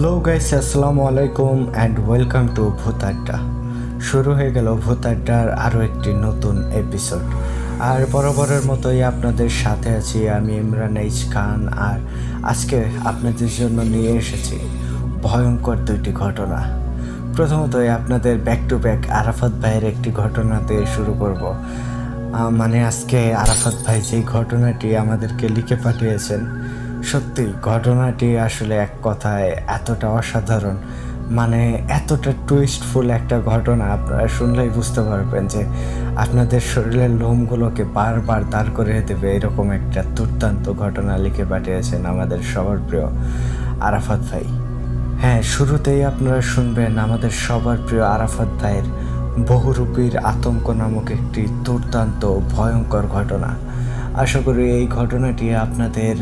Hello guys, আসসালামু আলাইকুম and welcome to ভূত আড্ডা। শুরু হয়ে গেল ভূত আড্ডার আরও একটি নতুন এপিসোড। আর বরাবরের মতোই আপনাদের সাথে আছি আমি ইমরান এইচ খান। আর আজকে আপনাদের জন্য নিয়ে এসেছি ভয়ঙ্কর দুইটি ঘটনা। প্রথমতই আপনাদের ব্যাক টু ব্যাক আরাফাত ভাইয়ের একটি ঘটনাতে শুরু করব। আজকে আরাফাত ভাই যেই ঘটনাটি আমাদেরকে লিখে পাঠিয়েছেন, সত্যি ঘটনাটি আসলে এক কথায় এতটা অসাধারণ, এতটা টুইস্টফুল একটা ঘটনা। আপনারা শুনলেই বুঝতে পারবেন যে আপনাদের শরীরের লোমগুলোকে বারবার দাঁড় করিয়ে দেবে, এরকম একটা দুর্দান্ত ঘটনা লিখে পাঠিয়েছেন আমাদের সবার প্রিয় আরাফাত ভাই। হ্যাঁ, শুরুতেই আপনারা শুনবেন আমাদের সবার প্রিয় আরাফাত ভাইয়ের বহুরূপীর আতঙ্ক নামক একটি দুর্দান্ত ভয়ঙ্কর ঘটনা। আশা করি এই ঘটনাটি আপনাদের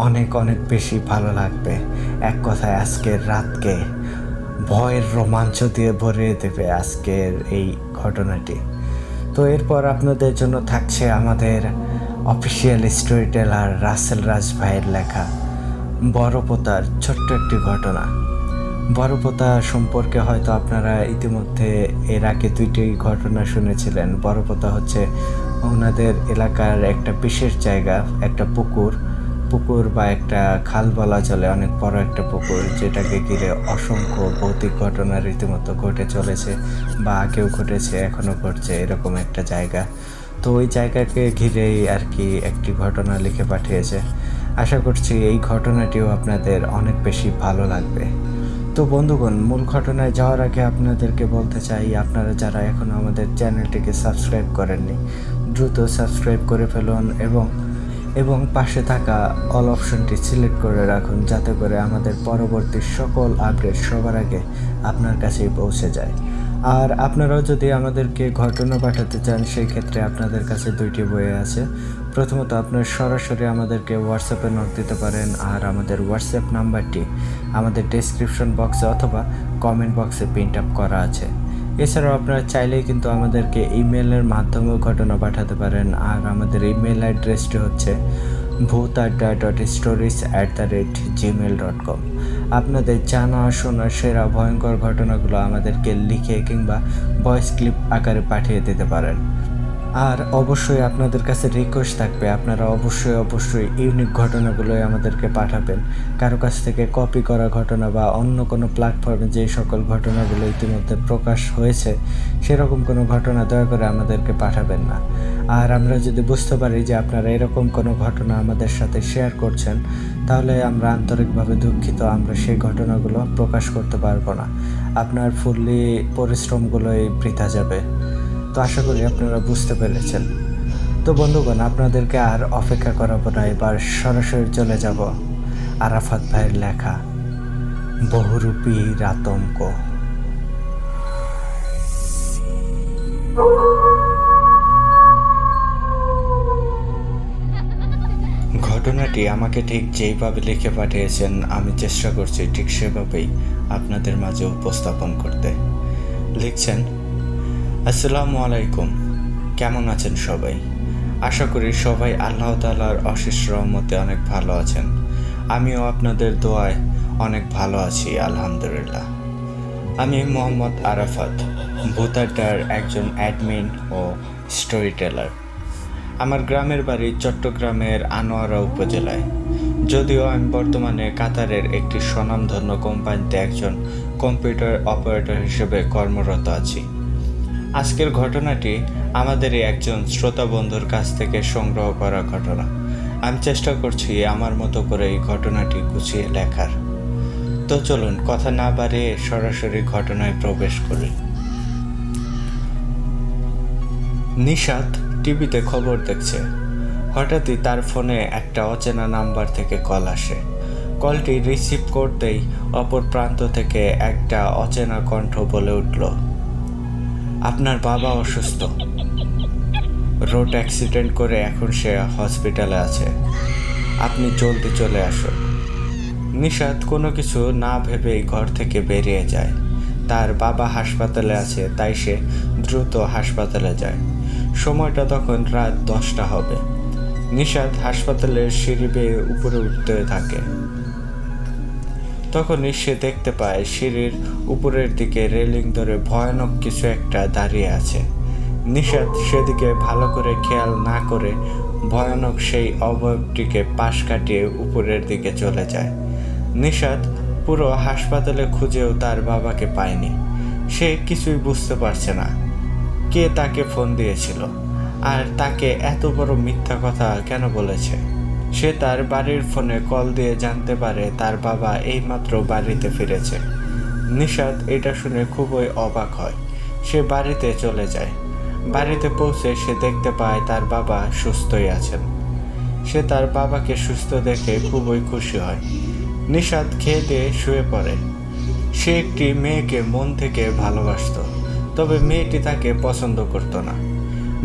অনেক অনেক বেশি ভালো লাগবে। এক কথায় আজকের রাতকে ভয়ের রোমাঞ্চ দিয়ে ভরিয়ে দেবে আজকের এই ঘটনাটি। তো এরপর আপনাদের জন্য থাকছে আমাদের অফিসিয়াল স্টোরি টেলার রাসেল রাজ ভাইয়ের লেখা বড়পোতার ছোট্ট একটি ঘটনা। বড়পোতা সম্পর্কে হয়তো আপনারা ইতিমধ্যে এর আগে দুইটি ঘটনা শুনেছিলেন। বড়পোতা হচ্ছে ওনাদের এলাকার একটা বিশেষ জায়গা, একটা পুকুর বা একটা খাল বলা চলে, অনেক বড় একটা পুকুর, যেটাকে ঘিরে অসংখ্য ভৌতিক ঘটনা রীতিমতো ঘটে চলেছে বা আগেও ঘটেছে, এখনও ঘটছে, এরকম একটা জায়গা। তো ওই জায়গাকে ঘিরেই আর কি একটি ঘটনা লিখে পাঠিয়েছে। আশা করছি এই ঘটনাটিও আপনাদের অনেক বেশি ভালো লাগবে। তো বন্ধুগণ, মূল ঘটনায় যাওয়ার আগে আপনাদেরকে বলতে চাই, আপনারা যারা এখনও আমাদের চ্যানেলটিকে সাবস্ক্রাইব করেননি, দ্রুত সাবস্ক্রাইব করে ফেলুন এবং পাশে থাকা অল অপশনটি সিলেক্ট করে রাখুন, যাতে করে আমাদের পরবর্তী সকল আপডেট সবার আগে আপনার কাছেই পৌঁছে যায়। আর আপনারাও যদি আমাদেরকে ঘটনা পাঠাতে চান, সেই ক্ষেত্রে আপনাদের কাছে দুইটি বই আছে। প্রথমত আপনার সরাসরি আমাদেরকে হোয়াটসঅ্যাপে নক দিতে পারেন, আর আমাদের হোয়াটসঅ্যাপ নাম্বারটি আমাদের ডেসক্রিপশন বক্সে অথবা কমেন্ট বক্সে প্রিন্ট আপ করা আছে। এছাড়াও আপনারা চাইলেই কিন্তু আমাদেরকে ইমেলের মাধ্যমেও ঘটনা পাঠাতে পারেন, আর আমাদের ইমেল অ্যাড্রেসটি হচ্ছে bhutadda.stories@gmail.com। আপনাদের জানা শোনা সেরা ভয়ঙ্কর ঘটনাগুলো আমাদেরকে লিখে কিংবা ভয়েস ক্লিপ আকারে পাঠিয়ে দিতে পারেন। আর অবশ্যই আপনাদের কাছে রিকোয়েস্ট থাকবে, আপনারা অবশ্যই ইউনিক ঘটনাগুলোই আমাদেরকে পাঠাবেন। কারো কাছ থেকে কপি করা ঘটনা বা অন্য কোনো প্ল্যাটফর্মে যে সকল ঘটনাগুলো ইতিমধ্যে প্রকাশ হয়েছে, সেরকম কোনো ঘটনা দয়া করে আমাদেরকে পাঠাবেন না। আর আমরা যদি বুঝতে পারি যে আপনারা এরকম কোনো ঘটনা আমাদের সাথে শেয়ার করছেন, তাহলে আমরা আন্তরিকভাবে দুঃখিত, আমরা সেই ঘটনাগুলো প্রকাশ করতে পারবো না। আপনার ফুললি পরিশ্রমগুলোই বৃথা যাবে। তো আশা করি আপনারা বুঝতে পেরেছেন। তো বন্ধুগণ, আপনাদেরকে আর অপেক্ষা করাবো না, এবার সরাসরি চলে যাব আরাফাত ভাইয়ের লেখা বহুরূপীর আতঙ্ক। ঘটনাটি আমাকে ঠিক যেইভাবে লিখে পাঠিয়েছেন, আমি চেষ্টা করছি ঠিক সেভাবেই আপনাদের মাঝে উপস্থাপন করতে। লিখছেন, আসসালামু আলাইকুম, কেমন আছেন সবাই? আশা করি সবাই আল্লাহ তাআলার অশেষ রহমতে অনেক ভালো আছেন। আমিও আপনাদের দোয়ায় অনেক ভালো আছি, আলহামদুলিল্লাহ। আমি মোহাম্মদ আরাফাত, ভূত আড্ডার একজন অ্যাডমিন ও স্টোরি টেলার। আমার গ্রামের বাড়ি চট্টগ্রামের আনোয়ারা উপজেলায়। যদিও আমি বর্তমানে কাতারের একটি স্বনামধন্য কোম্পানিতে একজন কম্পিউটার অপারেটর হিসেবে কর্মরত আছি। আজকের ঘটনাটি আমাদেরই একজন শ্রোতা বন্ধুর কাছ থেকে সংগ্রহ করা ঘটনা। আমি চেষ্টা করছি আমার মতো করে এই ঘটনাটি গুছিয়ে লেখার। তো চলুন কথা না বাড়িয়ে সরাসরি ঘটনায় প্রবেশ করি। নিশাত টিভিতে খবর দেখছে। হঠাৎই তার ফোনে একটা অচেনা নাম্বার থেকে কল আসে। কলটি রিসিভ করতেই অপর প্রান্ত থেকে একটা অচেনা কণ্ঠ বলে উঠল, আপনার বাবা অসুস্থ, রোড অ্যাক্সিডেন্ট করে এখন সে হসপিটালে আছে, আপনি জলদি চলে আসুন। নিশাত কোনো কিছু না ভেবেই ঘর থেকে বেরিয়ে যায়। তার বাবা হাসপাতালে আছে, তাই সে দ্রুত হাসপাতালে যায়। সময়টা তখন রাত 10টা হবে। নিশাত হাসপাতালের সিঁড়ি বেয়ে উপরে উঠতে থাকে। তখনই সে দেখতে পায় সিঁড়ির উপরের দিকে রেলিং ধরে ভয়ানক কিছু একটা দাঁড়িয়ে আছে। নিশাত সেদিকে ভালো করে খেয়াল না করে ভয়ানক সেই অবয়বটিকে পাশ কাটিয়ে উপরের দিকে চলে যায়। নিশাত পুরো হাসপাতালে খুঁজেও তার বাবাকে পায়নি। সে কিছুই বুঝতে পারছে না কে তাকে ফোন দিয়েছিল আর তাকে এত বড় মিথ্যা কথা কেন বলেছে। সে তার বাড়ির ফোনে কল দিয়ে জানতে পারে তার বাবা এইমাত্র বাড়িতে ফিরেছে। নিশাত এটা শুনে খুবই অবাক হয়। সে বাড়িতে চলে যায়। বাড়িতে পৌঁছে সে দেখতে পায় তার বাবা সুস্থই আছেন। সে তার বাবাকে সুস্থ দেখে খুবই খুশি হয়। নিশাত খেয়ে দিয়ে শুয়ে পড়ে। সে একটি মেয়েকে মন থেকে ভালোবাসত, তবে মেয়েটি তাকে পছন্দ করত না।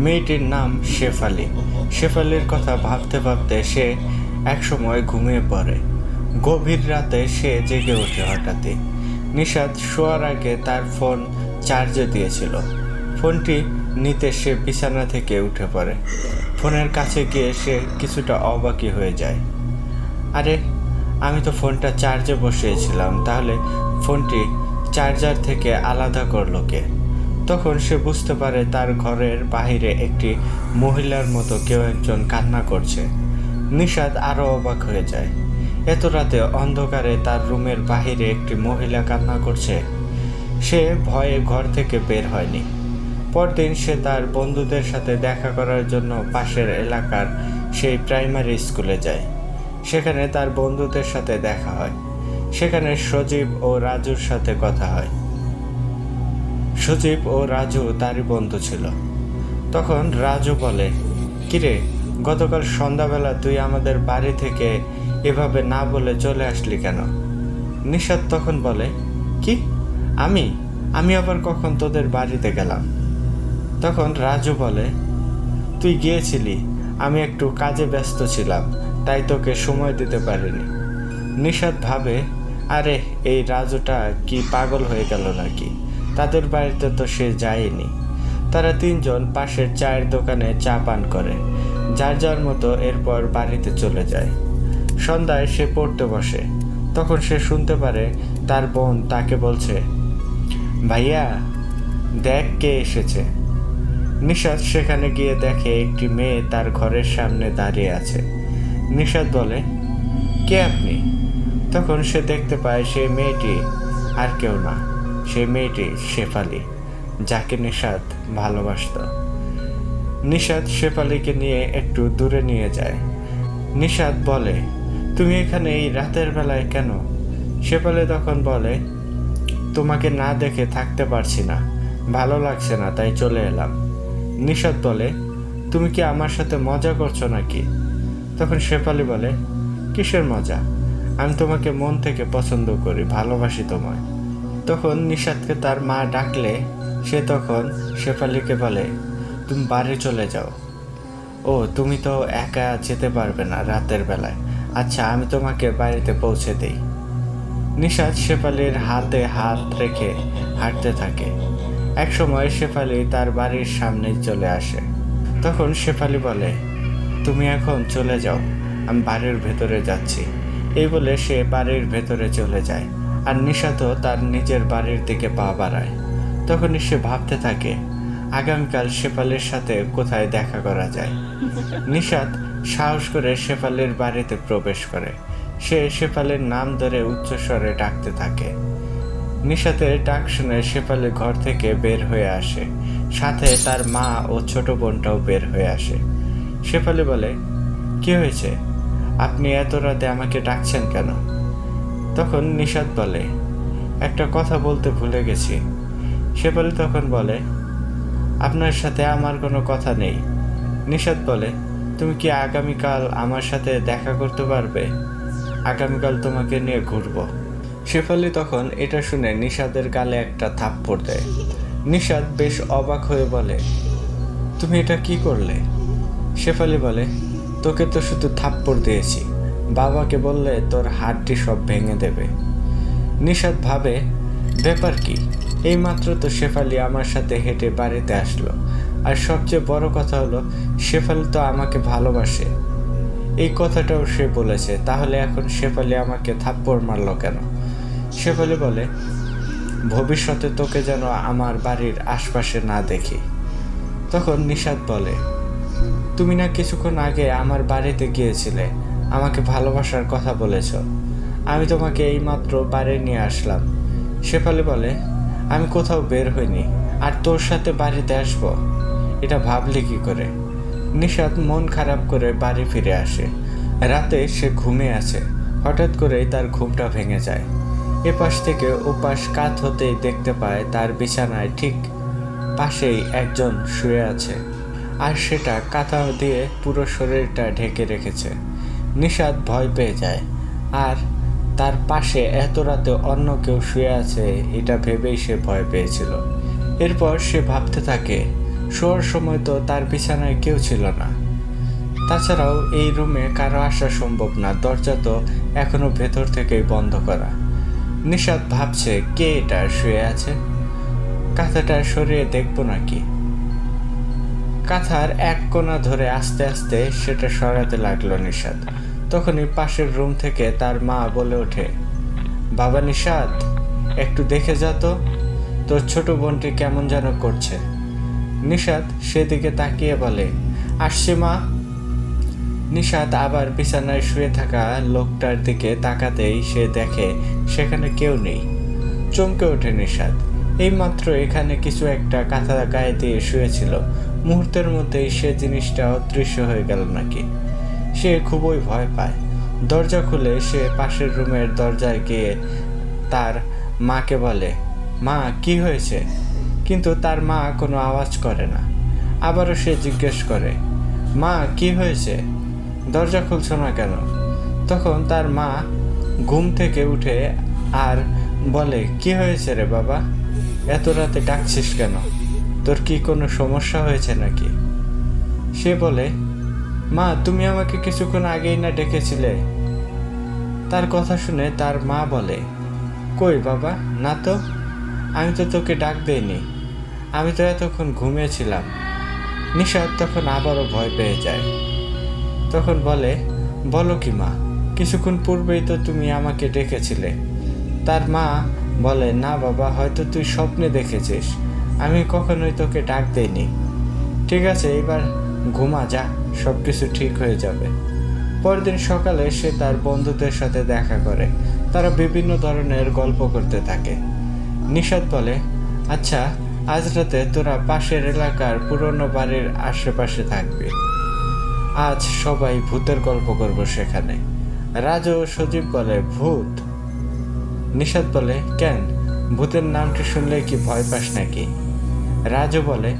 মেয়েটির নাম শেফালি। শেফালির কথা ভাবতে ভাবতে সে একসময় ঘুমিয়ে পড়ে। গভীর রাতে সে জেগে ওঠে হঠাৎই। নিশাত শোয়ার আগে তার ফোন চার্জে দিয়েছিল। ফোনটি নিতে সে বিছানা থেকে উঠে পড়ে। ফোনের কাছে গিয়ে সে কিছুটা অবাকই হয়ে যায়। আরে, আমি তো ফোনটা চার্জে বসিয়েছিলাম, তাহলে ফোনটি চার্জার থেকে আলাদা করলো কে? তখন সে বুঝতে পারে তার ঘরের বাহিরে একটি মহিলার মতো কেউ একজন কান্না করছে। নিশাত আরও অবাক হয়ে যায়। এত রাতে অন্ধকারে তার রুমের বাহিরে একটি মহিলা কান্না করছে। সে ভয়ে ঘর থেকে বের হয়নি। পরদিন সে তার বন্ধুদের সাথে দেখা করার জন্য পাশের এলাকার সেই প্রাইমারি স্কুলে যায়। সেখানে তার বন্ধুদের সাথে দেখা হয়। সেখানে সজীব ও রাজুর সাথে কথা হয়। সজীব ও রাজু তারই বন্ধু ছিল। তখন রাজু বলে, কিরে, গতকাল সন্ধ্যাবেলা তুই আমাদের বাড়ি থেকে এভাবে না বলে চলে আসলি কেন? নিশাত তখন বলে, কি? আমি আবার কখন তোদের বাড়িতে গেলাম? তখন রাজু বলে, তুই গিয়েছিলি, আমি একটু কাজে ব্যস্ত ছিলাম, তাই তোকে সময় দিতে পারিনি। নিশাত ভাবে, আরে এই রাজুটা কি পাগল হয়ে গেল নাকি? তাদের বাড়িতে তো সে যায়নি। তারা তিনজন পাশের চায়ের দোকানে চা পান করে, যার যার মতো এরপর বাড়িতে চলে যায়। সন্ধ্যায় সে পড়তে বসে। তখন সে শুনতে পারে তার বোন তাকে বলছে, ভাইয়া দেখ কে এসেছে। নিশাত সেখানে গিয়ে দেখে একটি মেয়ে তার ঘরের সামনে দাঁড়িয়ে আছে। নিশাত বলে, কে আপনি? তখন সে দেখতে পায় সেই মেয়েটি আর কেউ না, সেই মেয়েটি শেফালি, যাকে নিশাত ভালোবাসত। নিশাত শেফালিকে নিয়ে একটু দূরে নিয়ে যায়। নিশাত বলে, তুমি এখানে এই রাতের বেলায় কেন? শেফালি তখন বলে, তোমাকে না দেখে থাকতে পারছি না, ভালো লাগছে না, তাই চলে এলাম। নিশাত বলে, তুমি কি আমার সাথে মজা করছো নাকি? তখন শেফালি বলে, কিসের মজা? আমি তোমাকে মন থেকে পছন্দ করি, ভালোবাসি তোমায়। তখন নিশাতকে তার মা ডাকলে সে তখন শেফালিকে বলে, তুমি বাড়ি চলে যাও। ও, তুমি তো একা যেতে পারবে না রাতের বেলায়, আচ্ছা আমি তোমাকে বাড়িতে পৌঁছে দেই। নিশাত শেফালির হাতে হাত রেখে হাঁটতে থাকে। একসময় শেফালি তার বাড়ির সামনে চলে আসে। তখন শেফালি বলে, তুমি এখন চলে যাও, আমি বাড়ির ভেতরে যাচ্ছি। এই বলে সে বাড়ির ভেতরে চলে যায়, আর নিশাতও তার নিজের বাড়ির দিকে পা বাড়ায়। তখনই সে ভাবতে থাকে, আগামীকাল শেফালির সাথে কোথায় দেখা করা যায়। নিশাত সাহস করে শেফালির বাড়িতে প্রবেশ করে। সে শেফালির নাম ধরে উচ্চস্বরে ডাকতে থাকে। নিশাতের ডাক শুনে শেফালি ঘর থেকে বের হয়ে আসে, সাথে তার মা ও ছোট বোনটাও বের হয়ে আসে। শেফালি বলে, কি হয়েছে? আপনি এত রাতে আমাকে ডাকছেন কেন? তখন নিশাত বলে, একটা কথা বলতে ভুলে গেছি। শেফালি তখন বলে, আপনার সাথে আমার কোনো কথা নেই। নিশাত বলে, তুমি কি আগামীকাল আমার সাথে দেখা করতে পারবে? আগামীকাল তোমাকে নিয়ে ঘুরবো। শেফালি তখন এটা শুনে নিশাতের গালে একটা থাপ্পড় দেয়। নিশাত বেশ অবাক হয়ে বলে, তুমি এটা কি করলে? শেফালি বলে, তোকে তো শুধু থাপ্পড় দিয়েছি, বাবাকে বললে তোর হাড়টি সব ভেঙে দেবে। নিশাত ভাবে, ব্যাপার কি? এইমাত্র তো শেফালি আমার সাথে হেঁটে বাড়িতে আসলো, আর সবচেয়ে বড় কথা হলো শেফালি তো আমাকে ভালোবাসে, এই কথাটাও সে বলেছে। তাহলে এখন শেফালি আমাকে থাপ্পড় মারলো কেন? শেফালি বলে, ভবিষ্যতে তোকে যেন আমার বাড়ির আশপাশে না দেখি। তখন নিশাত বলে, তুমি না কিছুক্ষণ আগে আমার বাড়িতে গিয়েছিলে, আমাকে ভালোবাসার কথা বলেছ, আমি তোমাকে এইমাত্র বাড়ি নিয়ে আসলাম। শেফালি বলে, আমি কোথাও বের হইনি, আর তোর সাথে বাড়িতে আসবো এটা ভাবলি কি করে? নিশাত মন খারাপ করে বাড়ি ফিরে আসে। রাতে সে ঘুমিয়ে আছে, হঠাৎ করেই তার ঘুমটা ভেঙে যায়। এপাশ থেকে ওপাশ কাত হতেই দেখতে পায় তার বিছানায় ঠিক পাশেই একজন শুয়ে আছে, আর সেটা কাঁথা দিয়ে পুরো শরীরটা ঢেকে রেখেছে। নিশাত ভয় পেয়ে যায়, আর তার পাশে এত রাতে অন্য কেউ শুয়ে আছে এটা ভেবেই সে ভয় পেয়েছিল। এরপর সে ভাবতে থাকে, শোয়ার সময় তো তার বিছানায় কেউ ছিল না, তাছাড়াও এই রুমে কারো আসা সম্ভব না, দরজা তো এখনো ভেতর থেকেই বন্ধ করা। নিশাত ভাবছে, কে এটা শুয়ে আছে, কাঁথাটা সরিয়ে দেখবো নাকি। কাঁথার এক কোণা ধরে আস্তে আস্তে সেটা সরাতে লাগলো নিশাত। তখনই পাশের রুম থেকে তার মা বলে ওঠে, বাবা নিশাত, একটু দেখে যা তো, তোর ছোট বোনটি কেমন যেন করছে। নিশাত সেদিকে তাকিয়ে বলে, আসছে মা। নিশাত আবার বিছানায় শুয়ে থাকা লোকটার দিকে তাকাতেই সে দেখে সেখানে কেউ নেই। চমকে ওঠে নিশাত, এইমাত্র এখানে কিছু একটা কাঁথা গায়ে দিয়ে শুয়েছিল, মুহূর্তের মধ্যেই সে জিনিসটা অদৃশ্য হয়ে গেল নাকি। সে খুবই ভয় পায়। দরজা খুলে সে পাশের রুমের দরজায় গিয়ে তার মাকে বলে, মা কি হয়েছে? কিন্তু তার মা কোনো আওয়াজ করে না। আবারও সে জিজ্ঞেস করে, মা কি হয়েছে, দরজা খুলছ না কেন? তখন তার মা ঘুম থেকে উঠে আর বলে, কি হয়েছে রে বাবা, এত রাতে ডাকছিস কেন, তোর কি কোনো সমস্যা হয়েছে নাকি? সে বলে, মা তুমি আমাকে কিছুক্ষণ আগেই না ডেকেছিলে। তার কথা শুনে তার মা বলে, কই বাবা, না তো, আমি তো তোকে ডাক দেইনি, আমি তো এতক্ষণ ঘুমিয়েছিলাম। নিশাত তখন আবারও ভয় পেয়ে যায়। তখন বলে, বলো কি মা, কিছুক্ষণ পূর্বেই তো তুমি আমাকে ডেকেছিলে। তার মা বলে, না বাবা, হয়তো তুই স্বপ্নে দেখেছিস, আমি কখনোই তোকে ডাক দেইনি। ঠিক আছে, এবার ঘুমা যা, সব কিছু ঠিক হয়ে যাবে। পরদিন সকালে সে তার বন্ধুদের সাথে দেখা করে, তারা বিভিন্ন ধরনের গল্প করতে থাকে। নিশাত বলে, আচ্ছা আজ রাতে তোরা পাশের এলাকার পুরনো বাড়ির আশেপাশে থাকবি, আজ সবাই ভূতের গল্প করব সেখানে। রাজু ও সজীব বলে, ভূত? নিশাত বলে, কেন, ভূতের নামটি শুনলে কি ভয় পাস নাকি? রাজু বলে,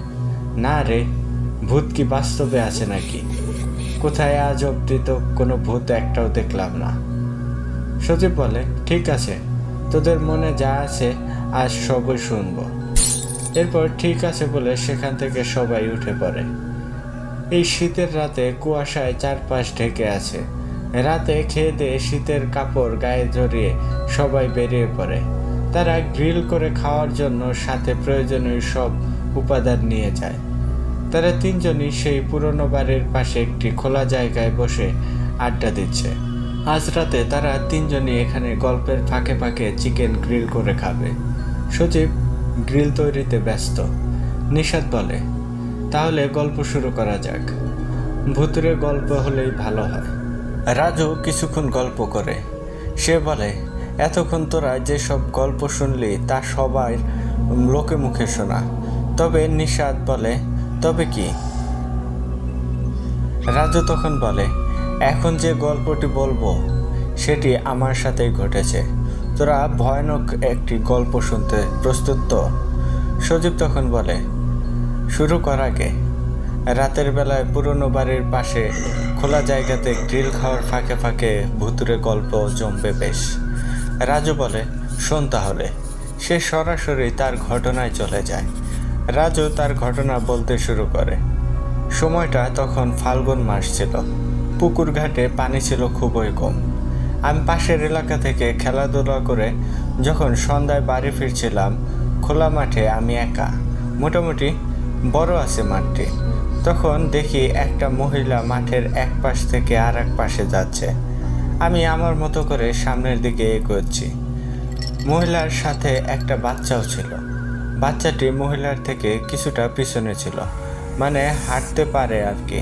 না রে, ভূত কি বাস্তবে আছে নাকি? কোথায়, আজ অব্দি তো কোনো ভূত একটাও দেখলাম না। সজীব বলে, ঠিক আছে, তোদের মনে যা আছে আজ সবই শুনবো। এরপর ঠিক আছে বলে সেখান থেকে সবাই উঠে পড়ে। এই শীতের রাতে কুয়াশায় চারপাশ ঢেকে আছে। রাতে খেয়ে দিয়ে শীতের কাপড় গায়ে জড়িয়ে সবাই বেরিয়ে পড়ে। তারা গ্রিল করে খাওয়ার জন্য সাথে প্রয়োজনীয় সব উপাদান নিয়ে যায়। তারা তিনজনই সেই পুরনো বাড়ির পাশে একটি খোলা জায়গায় বসে আড্ডা দিচ্ছে। আজ রাতে তারা তিনজনই এখানে গল্পের ফাঁকে ফাঁকে চিকেন গ্রিল করে খাবে। সজীব গ্রিল তৈরিতে ব্যস্ত। নিশাত বলে, তাহলে গল্প শুরু করা যাক, ভুতুরে গল্প হলেই ভালো হয়। রাজু কিছুক্ষণ গল্প করে। সে বলে, এতক্ষণ তোরা যেসব গল্প শুনলি তা সবাই লোকে মুখে শোনা। তবে নিশাত বলে, তবে কি? রাজু তখন বলে, এখন যে গল্পটি বলবো সেটি আমার সাথেই ঘটেছে। তোরা ভয়ানক একটি গল্প শুনতে প্রস্তুত তো? সজীব তখন বলে, শুরু কর আগে। রাতের বেলায় পুরনো বাড়ির পাশে খোলা জায়গাতে গ্রিল খাওয়ার ফাঁকে ফাঁকে ভুতুরে গল্প জমবে বেশ। রাজু বলে, শোন তাহলে। সে সরাসরি তার ঘটনায় চলে যায়। রাজু তার ঘটনা বলতে শুরু করে। সময়টা তখন ফাল্গুন মাস ছিল। পুকুর ঘাটে পানি ছিল খুবই কম। আমি পাশের এলাকা থেকে খেলাধুলা করে যখন সন্ধ্যায় বাড়ি ফিরছিলাম, খোলা মাঠে আমি একা, মোটামুটি বড় আছে মাঠটি। তখন দেখি একটা মহিলা মাঠের এক পাশ থেকে আর এক পাশে যাচ্ছে। আমি আমার মতো করে সামনের দিকে এগোচ্ছি। মহিলার সাথে একটা বাচ্চাও ছিল। বাচ্চাটি মহিলার থেকে কিছুটা পিছনে ছিল, মানে হাঁটতে পারে আর কি।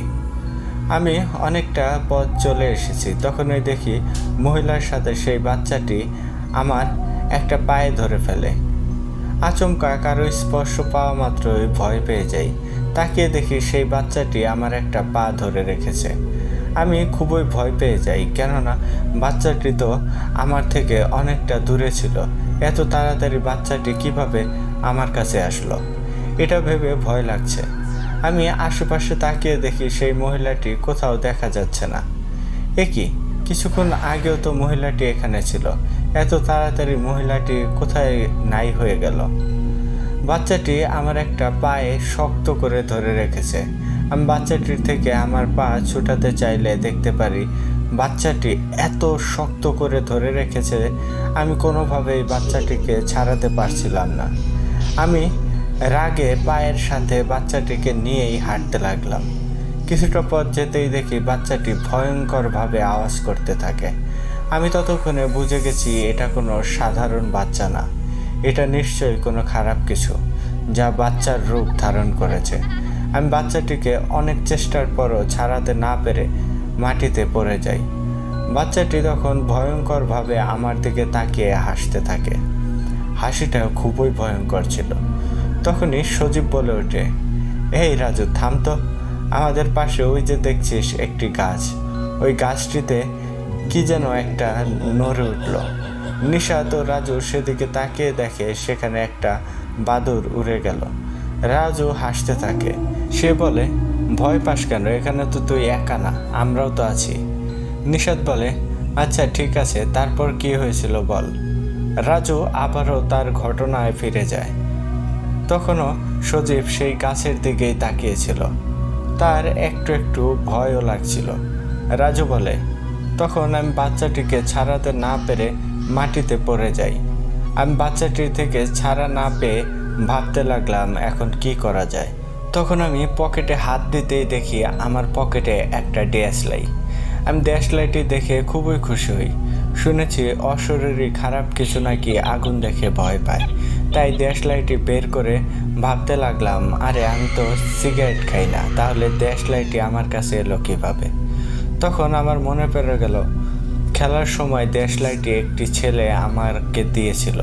আমি অনেকটা পথ চলে এসেছি, তখনই দেখি মহিলার সাথে সেই বাচ্চাটি আমার একটা পায়ে ধরে ফেলে। আচমকা কারো স্পর্শ পাওয়া মাত্রই ভয় পেয়ে যাই। তাকিয়ে দেখি সেই বাচ্চাটি আমার একটা পা ধরে রেখেছে। আমি খুবই ভয় পেয়ে যাই, কেননা বাচ্চাটি তো আমার থেকে অনেকটা দূরে ছিল। এত তাড়াতাড়ি বাচ্চাটি কিভাবে আমার কাছে আসলো, এটা ভেবে ভয় লাগছে। আমি আশেপাশে তাকিয়ে দেখি সেই মহিলাটি কোথাও দেখা যাচ্ছে না। কি, কিছুক্ষণ আগেও তো মহিলাটি এখানে ছিল, এত তাড়াতাড়ি মহিলাটি কোথায় নাই হয়ে গেল? বাচ্চাটি আমার একটা পায়ে শক্ত করে ধরে রেখেছে। আমি বাচ্চাটির থেকে আমার পা ছুটাতে চাইলে দেখতে পারি বাচ্চাটি এত শক্ত করে ধরে রেখেছে, আমি কোনোভাবেই বাচ্চাটিকে ছাড়াতে পারছিলাম না। আমি রাগে পায়ের সাথে বাচ্চাটিকে নিয়েই হাঁটতে লাগলাম। কিছুটা পথ যেতেই দেখি বাচ্চাটি ভয়ঙ্করভাবে আওয়াজ করতে থাকে। আমি ততক্ষণে বুঝে গেছি এটা কোনো সাধারণ বাচ্চা না, এটা নিশ্চয়ই কোনো খারাপ কিছু, যা বাচ্চার রূপ ধারণ করেছে। আমি বাচ্চাটিকে অনেক চেষ্টার পরও ছাড়াতে না পেরে মাটিতে পড়ে যাই। বাচ্চাটি তখন ভয়ঙ্করভাবে আমার দিকে তাকিয়ে হাসতে থাকে। হাসিটা খুবই ভয়ঙ্কর ছিল। তখনই সজীব বলে ওঠে, এই রাজু, থাম তো। আমাদের পাশে ওই যে দেখছিস একটি গাছ, ওই গাছটিতে কি যেন একটা নড়ে উঠল। নিশাত ও রাজু সেদিকে তাকিয়ে দেখে সেখানে একটা বাদুড় উড়ে গেল। রাজু হাসতে থাকে। সে বলে, ভয় পাস কেন? এখানে তো তুই একা না, আমরাও তো আছি। নিশাত বলে, আচ্ছা ঠিক আছে, তারপর কি হয়েছিল বল। রাজু আবারও তার ঘটনায় ফিরে যায়। তখনও সজীব সেই গাছের দিকেই তাকিয়েছিল। তার একটু একটু ভয়ও লাগছিল। রাজু বলে, তখন আমি বাচ্চাটিকে ছাড়াতে না পেরে মাটিতে পড়ে যাই। আমি বাচ্চাটির থেকে ছাড়া না পেয়ে ভাবতে লাগলাম এখন কি করা যায়। তখন আমি পকেটে হাত দিতেই দেখি আমার পকেটে একটা দেশলাই। আমি দেশলাইটি দেখে খুবই খুশি হই। শুনেছি অশরীরী খারাপ কিছু নাকি আগুন দেখে ভয় পায়, তাই দেশলাইটি বের করে ভাবতে লাগলাম, আরে আমি তো সিগারেট খাই না, তাহলে দেশলাইটি আমার কাছে এলো কীভাবে? তখন আমার মনে পড়ে গেল খেলার সময় দেশলাইটি একটি ছেলে আমাকে দিয়েছিল।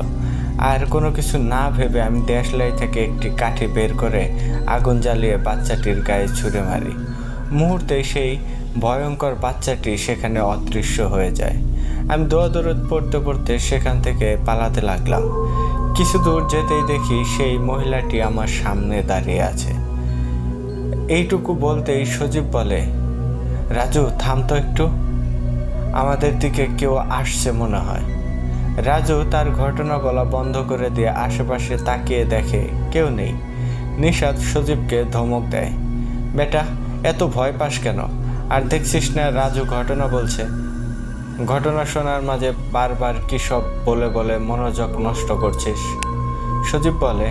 আর কোনো কিছু না ভেবে আমি দেশলাই থেকে একটি কাঠি বের করে আগুন জ্বালিয়ে বাচ্চাটির গায়ে ছুঁড়ে মারি। মুহূর্তেই সেই ভয়ঙ্কর বাচ্চাটি সেখানে অদৃশ্য হয়ে যায়। আমি দৌড়াদৌড় পড়তে পড়তে সেখান থেকে পালাতে লাগলাম। কিছু দূর যেতেই দেখি সেই মহিলাটি আমার সামনে দাঁড়িয়ে আছে। এইটুকু বলতেই সজীব বলে, রাজু থাম তো একটু, আমাদের দিকে কেউ আসছে মনে হয়। রাজু তার ঘটনা বলা বন্ধ করে দিয়ে আশেপাশে তাকিয়ে দেখে কেউ নেই। নিশাত সজীবকে ধমক দেয়, বেটা এত ভয় পাস কেন? আর দেখছিস না রাজু ঘটনা বলছে। ঘটনা শোনার মাঝে বারবার কী সব বলে বলে মনোযোগ নষ্ট করছিস। সজীব বলে,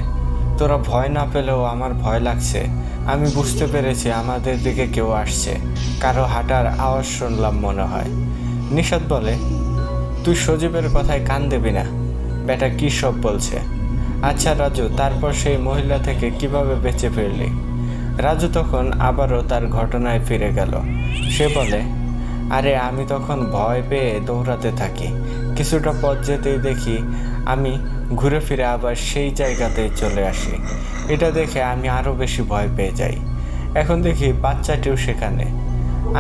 তোরা ভয় না পেলেও আমার ভয় লাগছে। আমি বুঝতে পেরেছি আমাদের দিকে কেউ আসছে, কারো হাঁটার আওয়াজ শুনলাম মনে হয়। নিশাত বলে, তুই সজীবের কথায় কান দেবি না, বেটা কী সব বলছে। আচ্ছা রাজু, তারপর সেই মহিলা থেকে কিভাবে বেঁচে ফিরলি? রাজু তখন আবারও তার ঘটনায় ফিরে গেল। সে বলে, আরে আমি তখন ভয় পেয়ে দৌড়াতে থাকি। কিছুটা পথ যেতেই দেখি আমি ঘুরে ফিরে আবার সেই জায়গাতেই চলে আসি। এটা দেখে আমি আরও বেশি ভয় পেয়ে যাই। এখন দেখি বাচ্চাটিও সেখানে।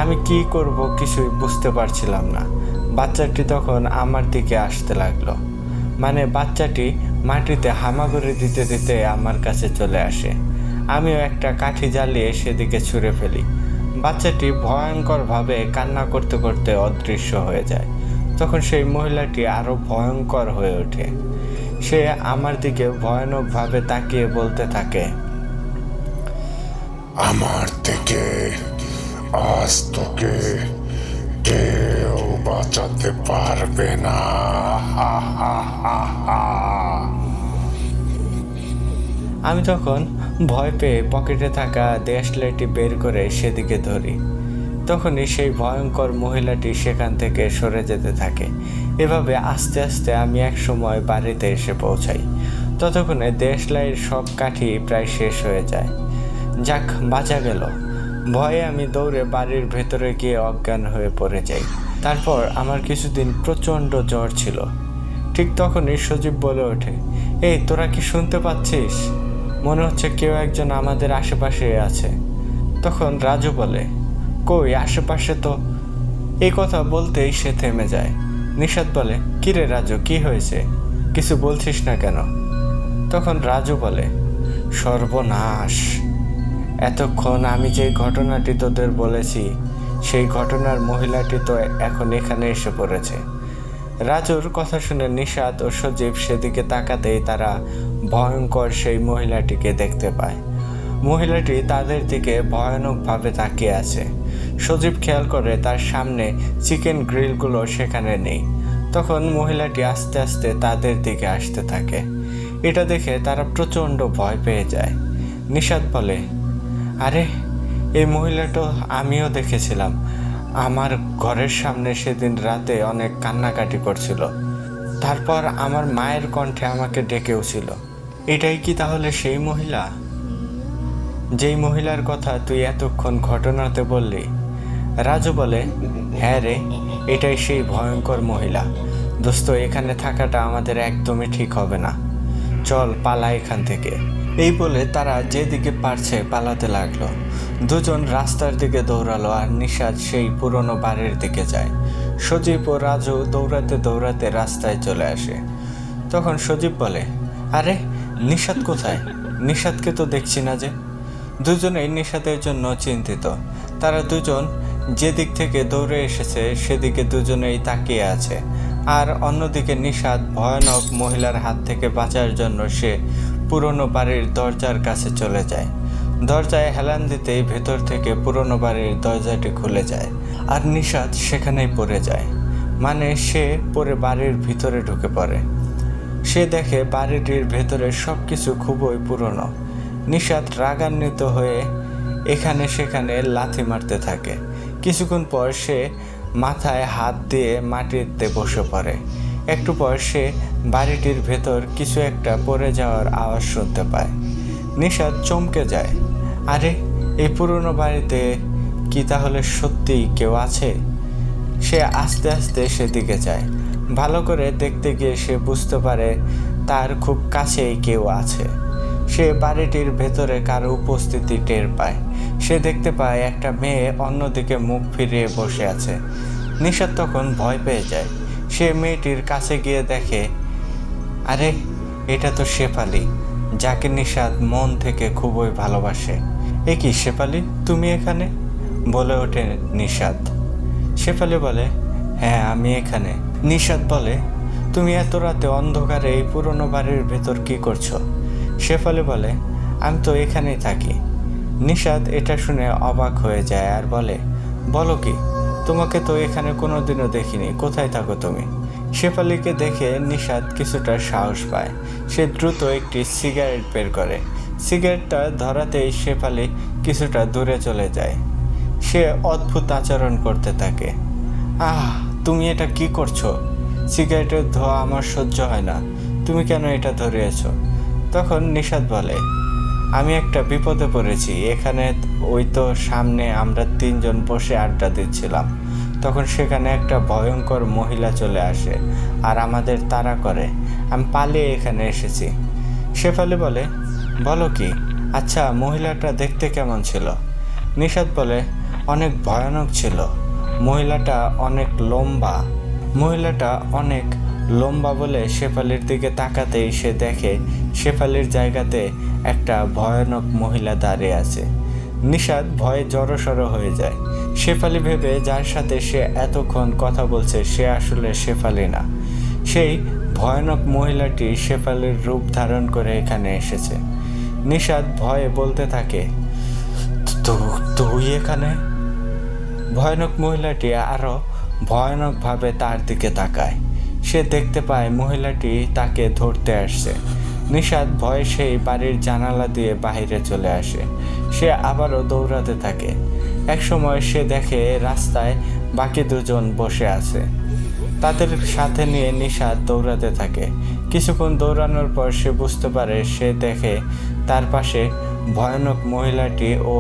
আমি কি করব কিছুই বুঝতে পারছিলাম না। বাচ্চাটি তখন আমার দিকে আসতে লাগলো, মানে বাচ্চাটি মাটিতে হামাগুড়ি দিতে দিতে আমার কাছে চলে আসে। আমিও একটা কাঠি জ্বালিয়ে সেদিকে ছুঁড়ে ফেলি। বাচ্চাটি ভয়ঙ্করভাবে কান্না করতে করতে অদৃশ্য হয়ে যায়। তখন সেই মহিলাটি আরও ভয়ঙ্কর হয়ে ওঠে। সে আমার দিকে ভয়ানকভাবে তাকিয়ে বলতে থাকে, আমার থেকে আজ তোকে কেউ বাঁচাতে পারবে না। হা হা হা হা। আমি তখন ভয় পেয়ে পকেটে থাকা দেশলাইটি বের করে সেদিকে ধরি। তখনই সেই ভয়ঙ্কর মহিলাটি সেখান থেকে সরে যেতে থাকে। এভাবে আস্তে আস্তে আমি এক সময় বাড়িতে এসে পৌঁছাই। ততক্ষণে দেশলাইয়ের সব কাঠি প্রায় শেষ হয়ে যায়। যাক, বাঁচা গেল। ভয়ে আমি দৌড়ে বাড়ির ভেতরে গিয়ে অজ্ঞান হয়ে পড়ে যাই। তারপর আমার কিছুদিন প্রচণ্ড জ্বর ছিল। ঠিক তখনই সজীব বলে ওঠে, এই তোরা কি শুনতে পাচ্ছিস? মনে হচ্ছে কেউ একজন আমাদের আশেপাশে আছে। তখন রাজু বলে, কই আশেপাশে তো। এই কথা বলতেই সে থেমে যায়। নিশাত বলে, কিরে রাজু, কি হয়েছে? কিছু বলছিস না কেন? তখন রাজু বলে, সর্বনাশ, এতক্ষণ আমি যে ঘটনাটি তোদের বলেছি সেই ঘটনার মহিলাটি তো এখন এখানে এসে পড়েছে। রাজুর কথা শুনে নিশাত ও সজীব সেদিকে তাকাতেই তারা ভয়ঙ্কর সেই মহিলাটিকে দেখতে পায়। মহিলাটি তাদের দিকে ভয়ানকভাবে তাকিয়ে আছে। সজীব খেয়াল করে তার সামনে চিকেন গ্রিলগুলো সেখানে নেই। তখন মহিলাটি আস্তে আস্তে তাদের দিকে আসতে থাকে। এটা দেখে তারা প্রচণ্ড ভয় পেয়ে যায়। নিশাত বলে, আরে এই মহিলাটা আমিও দেখেছিলাম। আমার ঘরের সামনে সেদিন রাতে অনেক কান্নাকাটি করছিল। তারপর আমার মায়ের কণ্ঠে আমাকে ডেকেওছিল। এটাই কি তাহলে সেই মহিলা, যেই মহিলার কথা তুই এতক্ষণ ঘটনাতে বললি? রাজু বলে, হ্যাঁ রে, এটাই সেই ভয়ঙ্কর মহিলা। দোস্ত, এখানে থাকাটা আমাদের একদমই ঠিক হবে না। চল পালা এখান থেকে। এই বলে তারা যেদিকে পারছে পালাতে লাগলো। দুজন রাস্তার দিকে দৌড়ালো আর নিশাত সেই পুরনো বাড়ির দিকে যায়। সজীব ও রাজু দৌড়াতে দৌড়াতে রাস্তায় চলে আসে। তখন সজীব বলে, আরে নিশাত কোথায়? নিশাতকে তো দেখছি না যে। দুজনেই নিশাতের জন্য চিন্তিত। তারা দুজন যেদিক থেকে দৌড়ে এসেছে সেদিকে দুজনেই তাকিয়ে আছে। আর অন্যদিকে নিশাত ভয়ানক মহিলার হাত থেকে বাঁচার জন্য সে পুরনো বাড়ির দরজার কাছে চলে যায়। দরজায় হেলান দিতেই ভেতর থেকে পুরনো বাড়ির দরজাটি খুলে যায় আর নিশাত সেখানেই পড়ে যায়। মানে সে পড়ে বাড়ির ভিতরে ঢুকে পড়ে। সে দেখে বাড়িটির ভেতরে সব কিছু খুবই পুরনো। নিশাত রাগান্বিত হয়ে এখানে সেখানে লাথি মারতে থাকে। কিছুক্ষণ পর সে মাথায় হাত দিয়ে মাটিতে বসে পড়ে। একটু পর সে বাড়িটির ভেতর কিছু একটা পড়ে যাওয়ার আওয়াজ শুনতে পায়। নিশাত চমকে যায়। আরে এই পুরনো বাড়িতে কি তাহলে সত্যিই কেউ আছে? সে আস্তে আস্তে সেদিকে যায়। ভালো করে দেখতে গিয়ে সে বুঝতে পারে তার খুব কাছেই কেউ আছে। সে বাড়িটির ভেতরে কারো উপস্থিতি টের পায়। সে দেখতে পায় একটা মেয়ে অন্যদিকে মুখ ফিরিয়ে বসে আছে। নিশাত তখন ভয় পেয়ে যায়। সে মেয়েটির কাছে গিয়ে দেখে, আরে এটা তো শেফালি, যাকে নিশাত মন থেকে খুবই ভালোবাসে। এ কি শেফালি, তুমি এখানে? বলে ওঠে নিশাত। শেফালি বলে, হ্যাঁ আমি এখানে। নিশাত বলে, তুমি এত রাতে অন্ধকারে এই পুরনো বাড়ির ভেতর কি করছো? শেফালি বলে, আমি তো এখানেই থাকি। নিশাত এটা শুনে অবাক হয়ে যায় আর বলে, বলো কি, তোমাকে তো এখানে কোনোদিনও দেখিনি, কোথায় থাকো তুমি? শেফালিকে দেখে নিশাত কিছুটা সাহস পায়। সে দ্রুত একটি সিগারেট বের করে। সিগারেটটা ধরাতেই শেফালি কিছুটা দূরে চলে যায়। সে অদ্ভুত আচরণ করতে থাকে। তুমি এটা কি করছো? সিগারেটের ধোঁয়া আমার সহ্য হয় না, তুমি কেন এটা ধরিয়েছ? তখন নিশাত বলে, আমি একটা বিপদে পড়েছি। এখানে ওই তো সামনে আমরা তিনজন বসে আড্ডা দিচ্ছিলাম, তখন সেখানে একটা ভয়ঙ্কর মহিলা চলে আসে আর আমাদের তাড়া করে। আমি পালিয়ে এখানে এসেছি। শেফালি বলে, বলো কি? আচ্ছা, মহিলাটা দেখতে কেমন ছিল? নিশাত বলে, অনেক ভয়ানক ছিল। মহিলাটা অনেক লম্বা বলে শেফালির দিকে তাকাতেই সে দেখে শেফালির জায়গাতে একটা ভয়ানক মহিলা দাঁড়িয়ে আছে। নিশাত ভয়ে জড়সড় হয়ে যায়। শেফালি ভেবে যার সাথে সে এতক্ষণ কথা বলছে সে আসলে শেফালি না, সেই ভয়ানক মহিলাটি শেফালির রূপ ধারণ করে এখানে এসেছে। নিশাত ভয়ে বলতে থাকে, তুই এখানে? ভয়ানক মহিলাটি আরো ভয়ানকভাবে তার দিকে তাকায়। সে দেখতে পায় মহিলাটি তাকে ধরতে আসছে। নিশাত ভয়ে সেই বাড়ির জানালা দিয়ে বাহিরে চলে আসে। সে আবারও দৌড়াতে থাকে। এক সময় সে দেখে রাস্তায় বাকি দুজন বসে আছে। তাদের সাথে নিয়ে নিশাদ দৌড়াতে থাকে। কিছুক্ষণ দৌড়ানোর পর সে বুঝতে পারে, সে দেখে তার পাশে ভয়ানক মহিলাটি ও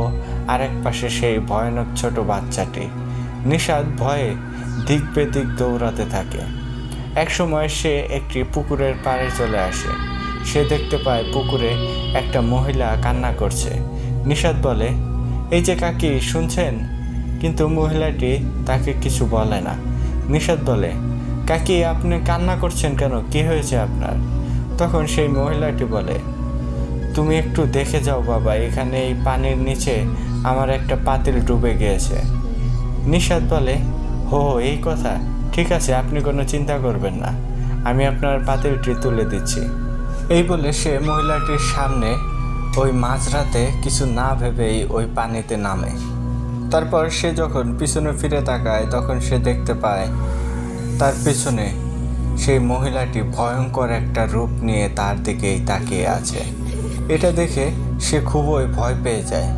আরেক পাশে সেই ভয়ানক ছোট বাচ্চাটি। নিশাদ ভয়ে দিক বেদিক দৌড়াতে থাকে। এক সময় সে একটি পুকুরের পাড়ে চলে আসে। সে দেখতে পায় পুকুরে একটা মহিলা কান্না করছে। নিশাদ বলে, এই যে কাকি, শুনছেন? কিন্তু মহিলাটি তাকে কিছু বলে না। নিশাদ বলে, কাকি, আপনি কান্না করছেন কেন? কি হয়েছে আপনার? তখন সেই মহিলাটি বলে, তুমি একটু দেখে যাও বাবা, এখানে এই পানির নিচে আমার একটা পাতিল ডুবে গিয়েছে। নিশাদ বলে, হো এই কথা, ঠিক আছে, আপনি কোনো চিন্তা করবেন না, আমি আপনার পাতিলটি তুলে দিচ্ছি। এই বলে সে মহিলাটির সামনে ওই মাঝরাতে কিছু না ভেবেই ওই পানিতে নামে। তারপর সে যখন পিছনে ফিরে তাকায় তখন সে দেখতে পায় তার পিছনে সেই মহিলাটি ভয়ঙ্কর একটা রূপ নিয়ে তার দিকেই তাকিয়ে আছে। এটা দেখে সে খুবই ভয় পেয়ে যায়।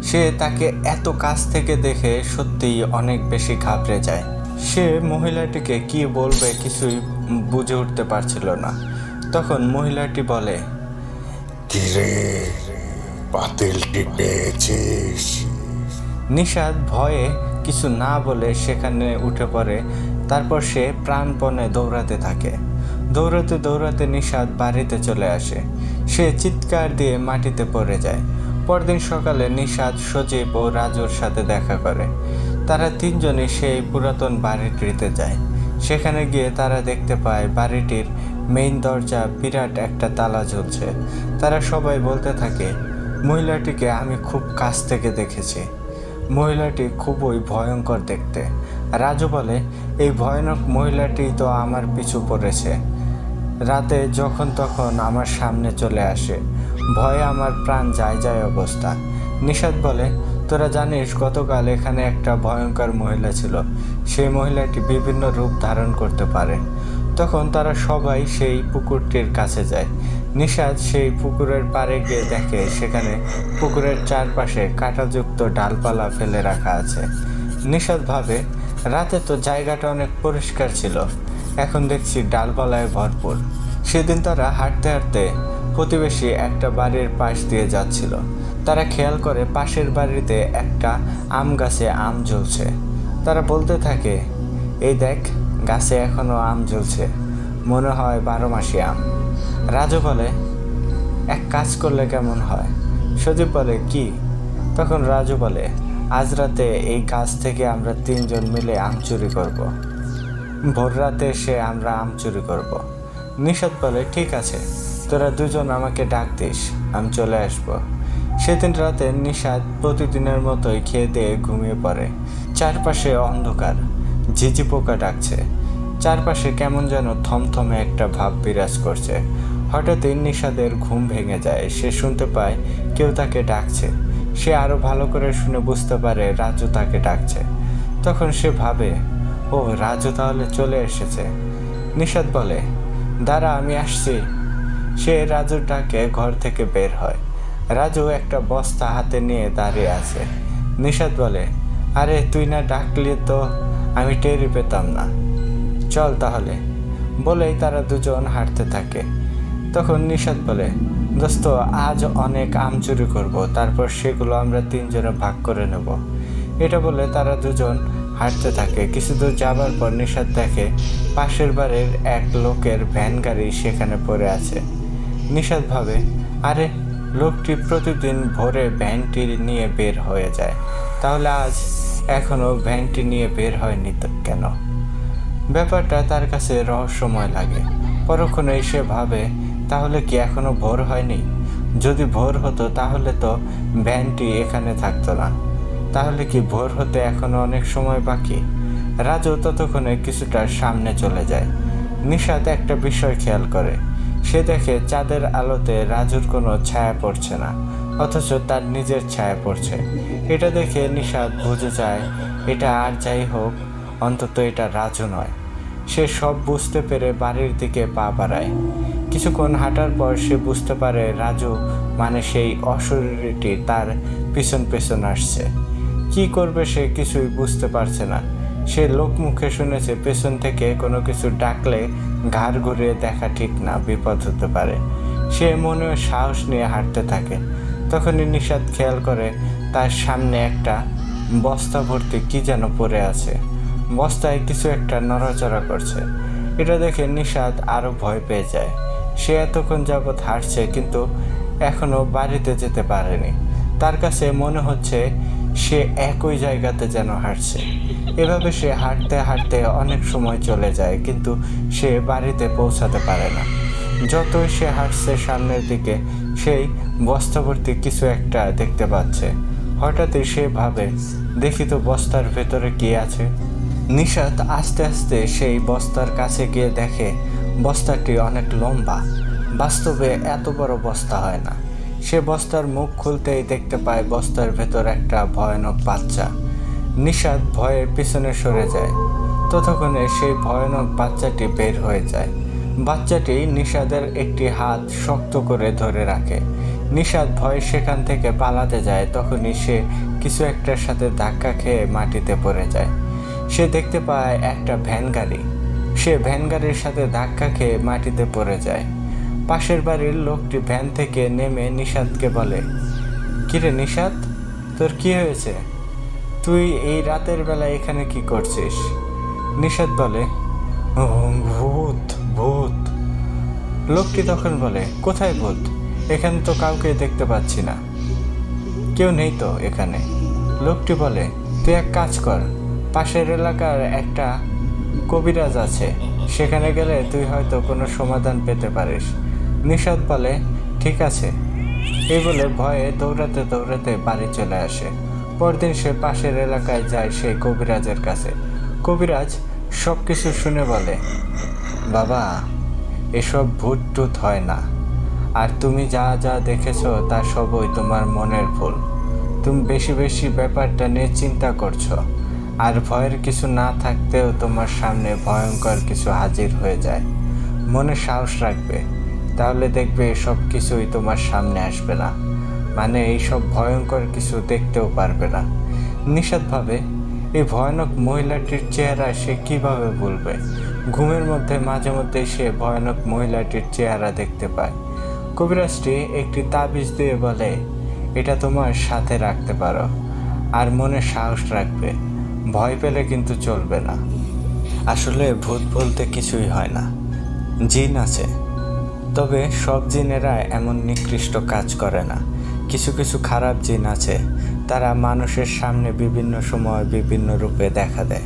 সে তাকে এত কাছ থেকে দেখে সত্যিই অনেক বেশি ঘাবড়ে যায়। সে মহিলাটিকে কি বলবে কিছুই বুঝে উঠতে পারছিল না। তখন মহিলাটি বলে, কিরে, পাতিলটি পেয়েছিস? নিশাদ ভয়ে কিছু না বলে সেখানে উঠে পড়ে। তারপর সে প্রাণপণে দৌড়াতে থাকে। দৌড়াতে দৌড়াতে নিশাদ বাড়িতে চলে আসে। সে চিৎকার দিয়ে মাটিতে পড়ে যায়। পরদিন সকালে নিশাদ সজীব ও রাজুর সাথে দেখা করে। তারা তিনজনই সেই পুরাতন বাড়িটিতে যায়। সেখানে গিয়ে তারা দেখতে পায় বাড়িটির মেইন দরজা বিরাট একটা তালা ঝুলছে। তারা সবাই বলতে থাকে, মহিলাটিকে আমি খুব কাছ থেকে দেখেছি, মহিলাটি খুবই ভয়ঙ্কর দেখতে। রাজু বলে, এই ভয়ানক মহিলাটি তো আমার পিছু পড়েছে, রাতে যখন তখন আমার সামনে চলে আসে, ভয়ে আমার প্রাণ যায় যায় অবস্থা। নিশাদ বলে, তোরা জানিস গতকাল এখানে একটা ভয়ঙ্কর মহিলা ছিল, সেই মহিলাটি বিভিন্ন রূপ ধারণ করতে পারে। তখন তারা সবাই সেই পুকুরটির কাছে যায়। নিশাদ সেই পুকুরের পাড়ে গিয়ে দেখে সেখানে পুকুরের চারপাশে কাঁটাযুক্ত ডালপালা ফেলে রাখা আছে। নিশাদ ভাবে, রাতে তো জায়গাটা অনেক পরিষ্কার ছিল, এখন দেখছি ডালপালায় ভরপুর। সেদিন তারা হাঁটতে হাঁটতে প্রতিবেশী একটা বাড়ির পাশ দিয়ে যাচ্ছিল। তারা খেয়াল করে পাশের বাড়িতে একটা আম গাছে আম ঝুলছে। তারা বলতে থাকে, এই দেখ, গাছে এখনো আম ঝুলছে, মনে হয় 12 মাসি আম। রাজু বলে, এক কাজ করলে কেমন হয়? সজীব বলে, কি? তখন রাজু বলে, আজ রাতে এই গাছ থেকে আমরা তিনজন মিলে আম চুরি করব। ভোর রাতে এসে আমরা আম চুরি করব। নিশাদ বলে, ঠিক আছে, তোরা দুজন আমাকে ডাক দিস, আমি চলে আসব। সেদিন রাতে নিশাদ প্রতিদিনের মতোই খেয়ে দিয়ে ঘুমিয়ে পড়ে। চারপাশে অন্ধকার, ঝিঝি পোকা ডাকছে। চারপাশে কেমন যেন থমথমে একটা ভাব বিরাজ করছে। হঠাৎই নিশাদের ঘুম ভেঙে যায়। সে শুনতে পায় কেউ তাকে ডাকছে। সে আরো ভালো করে শুনে বুঝতে পারে রাজু তাকে ডাকছে। তখন সে ভাবে, ও রাজু তাহলে চলে এসেছে। নিশাদ বলে, দাঁড়া, আমি আসছি। সে রাজুর ডাকে ঘর থেকে বের হয়। রাজু একটা বস্তা হাতে নিয়ে দাঁড়িয়ে আছে। নিশাদ বলে, আরে তুই না ডাকলে তো আমি টেরই পেতাম না, চল তাহলে। বলেই তারা দুজন হাঁটতে থাকে। তখন নিশাদ বলে, দোস্ত, আজ অনেক আম চুরি করব, তারপর সেগুলো আমরা তিনজনে ভাগ করে নেব। এটা বলে তারা দুজন হাঁটতে থাকে। কিছু দূর যাবার পর নিশাদ দেখে পাশের বাড়ির এক লোকের ভ্যান গাড়ি সেখানে পড়ে আছে। নিশাদ ভাবে, আরে লোকটি প্রতিদিন ভোরে ভ্যানটি নিয়ে বের হয়ে যায়, তাহলে আজ এখনো ভ্যানটি নিয়ে বের হয়নি কেন? ব্যাপারটা তার কাছে রহস্যময় লাগে। পরক্ষণে সে ভাবে, তাহলে কি এখনো ভোর হয়নি? যদি ভোর হতো তাহলে তো ভ্যানটি এখানে থাকতো না। তাহলে কি ভোর হতে এখনো অনেক সময় বাকি? রাজু ততক্ষণে কিছুটা সামনে চলে যায়। নিশাদ একটা বিষয় খেয়াল করে। সে দেখে চাঁদের আলোতে রাজুর কোনো ছায়া পড়ছে না, অথচ তার নিজের ছায়া পড়ছে। এটা দেখে নিশাদ বুঝে যায় এটা আর যাই হোক, অন্তত এটা রাজু নয়। সে সব বুঝতে পেরে বাড়ির দিকে পা বাড়ায়। কিছুক্ষণ হাঁটার পর সে বুঝতে পারে রাজু মানে সেই অশরীরীটি তার পিছন পিছন আসছে। কি করবে সে কিছুই বুঝতে পারছে না। সে লোক মুখে শুনেছে পেছন থেকে কোনো কিছু ডাকলে ঘাড় ঘুরিয়ে দেখা ঠিক না, বিপদ হতে পারে। সে মনে সাহস নিয়ে হাঁটতে থাকে। তখনই নিশাত খেয়াল করে তার সামনে একটা বস্তা ভর্তি কি যেন পড়ে আছে। বস্তায় কিছু একটা নড়াচড়া করছে। এটা দেখে নিশাত আরও ভয় পেয়ে যায়। সে এতক্ষণ যাবৎ হাঁটছে কিন্তু এখনো বাড়িতে যেতে পারেনি। তার কাছে মনে হচ্ছে সে একই জায়গাতে যেন হাঁটছে। এভাবে সে হাঁটতে হাঁটতে অনেক সময় চলে যায় কিন্তু সে বাড়িতে পৌঁছাতে পারে না। যতই সে হাঁটছে সামনের দিকে, সেই বস্তাভর্তি কিছু একটা দেখতে পাচ্ছে। হঠাৎই সে ভাবে, দেখি তো বস্তার ভেতরে কি আছে। নিশাত আস্তে আস্তে সেই বস্তার কাছে গিয়ে দেখে বস্তাটি অনেক লম্বা। বাস্তবে এত বড় বস্তা হয় না। সে বস্তার মুখ খুলতেই দেখতে পায় বস্তার ভেতর একটা ভয়ানক বাচ্চা। নিশাত ভয়ের পিছনে সরে যায়। ততক্ষণে সেই ভয়ানক বাচ্চাটি বের হয়ে যায়। বাচ্চাটি নিশাদের একটি হাত শক্ত করে ধরে রাখে। নিশাত ভয়ে সেখান থেকে পালাতে যায়। তখনই সে কিছু একটার সাথে ধাক্কা খেয়ে মাটিতে পড়ে যায়। সে দেখতে পায় একটা ভ্যান গাড়ি। সে ভ্যান গাড়ির সাথে ধাক্কা খেয়ে মাটিতে পড়ে যায়। পাশের বাড়ির লোকটি ভ্যান থেকে নেমে নিশাতকে বলে, কিরে নিশাত, তোর কি হয়েছে? তুই এই রাতের বেলা এখানে কি করছিস? নিশাত বলে, "ও, ভূত ভূত।" লোকটি তখন বলে, কোথায় ভূত? এখানে তো কাউকে দেখতে পাচ্ছি না, কেউ নেই তো এখানে। লোকটি বলে, তুই এক কাজ কর, পাশের এলাকার একটা কবিরাজ আছে, সেখানে গেলে তুই হয়তো কোনো সমাধান পেতে পারিস। নিশাত বলে, ঠিক আছে। এই বলে ভয়ে দৌড়াতে দৌড়াতে বাড়ি চলে আসে। পরদিন সে পাশের এলাকায় যায় সেই কবিরাজের কাছে। কবিরাজ সব কিছু শুনে বলে, বাবা, এসব ভূত টুত হয় না, আর তুমি যা যা দেখেছ তা সবই তোমার মনের ভুল। তুমি বেশি বেশি ব্যাপারটা নিয়ে চিন্তা করছো, আর ভয়ের কিছু না থাকতেও তোমার সামনে ভয়ঙ্কর কিছু হাজির হয়ে যায়। মনে সাহস রাখবে, তাহলে দেখবে এসব কিছুই তোমার সামনে আসবে না, মানে এইসব ভয়ঙ্কর কিছু দেখতেও পারবে না। নিশাত ভাবে, এই ভয়ানক মহিলাটির চেহারা সে কিভাবে ভুলবে? ঘুমের মধ্যে মাঝে মধ্যেই সে ভয়ানক মহিলাটির চেহারা দেখতে পায়। কবিরাজটি একটি তাবিজ দিয়ে বলে, এটা তোমার সাথে রাখতে পারো, আর মনে সাহস রাখবে, ভয় পেলে কিন্তু চলবে না। আসলে ভূত বলতে কিছুই হয় না, জিন আছে। তবে সব জিনেরা এমন নিকৃষ্ট কাজ করে না। কিছু কিছু খারাপ জিন আছে, তারা মানুষের সামনে বিভিন্ন সময় বিভিন্ন রূপে দেখা দেয়।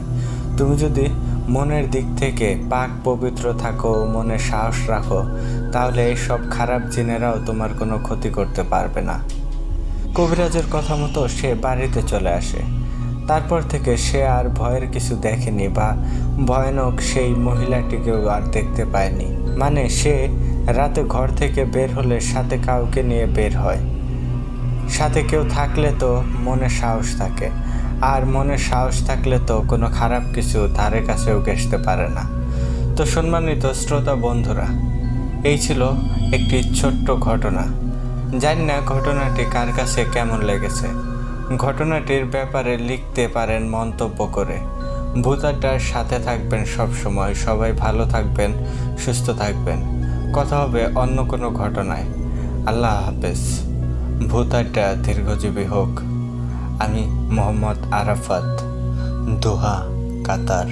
তুমি যদি মনের দিক থেকে পাক পবিত্র থাকো, মনে সাহস রাখো, তাহলে এই সব খারাপ জিনেরাও তোমার কোনো ক্ষতি করতে পারবে না। কবিরাজের কথা মতো সে বাড়িতে চলে আসে। তারপর থেকে সে আর ভয়ের কিছু দেখেনি বা ভয়ানক সেই মহিলাটিকেও আর দেখতে পায়নি। মানে সে রাতে ঘর থেকে বের হলে সাথে কাউকে নিয়ে বের হয়। সাথে কেউ থাকলে তো মনে সাহস থাকে, আর মনে সাহস থাকলে তো কোনো খারাপ কিছু ধারে কাছেও ঘেঁষতে পারে না। তো সম্মানিত শ্রোতা বন্ধুরা, এই ছিল একটি ছোট্ট ঘটনা। জানি না ঘটনাটি কার কাছে কেমন লেগেছে। ঘটনাটির ব্যাপারে লিখতে পারেন মন্তব্য করে। ভূত আড্ডার সাথে থাকবেন সব সময়। সবাই ভালো থাকবেন, সুস্থ থাকবেন। কথা হবে অন্য কোনো ঘটনায়। আল্লাহ হাফেজ। ভূত আড্ডা দীর্ঘজীবী হোক। আমি মোহাম্মদ আরাফাত, দোহা, কাতার।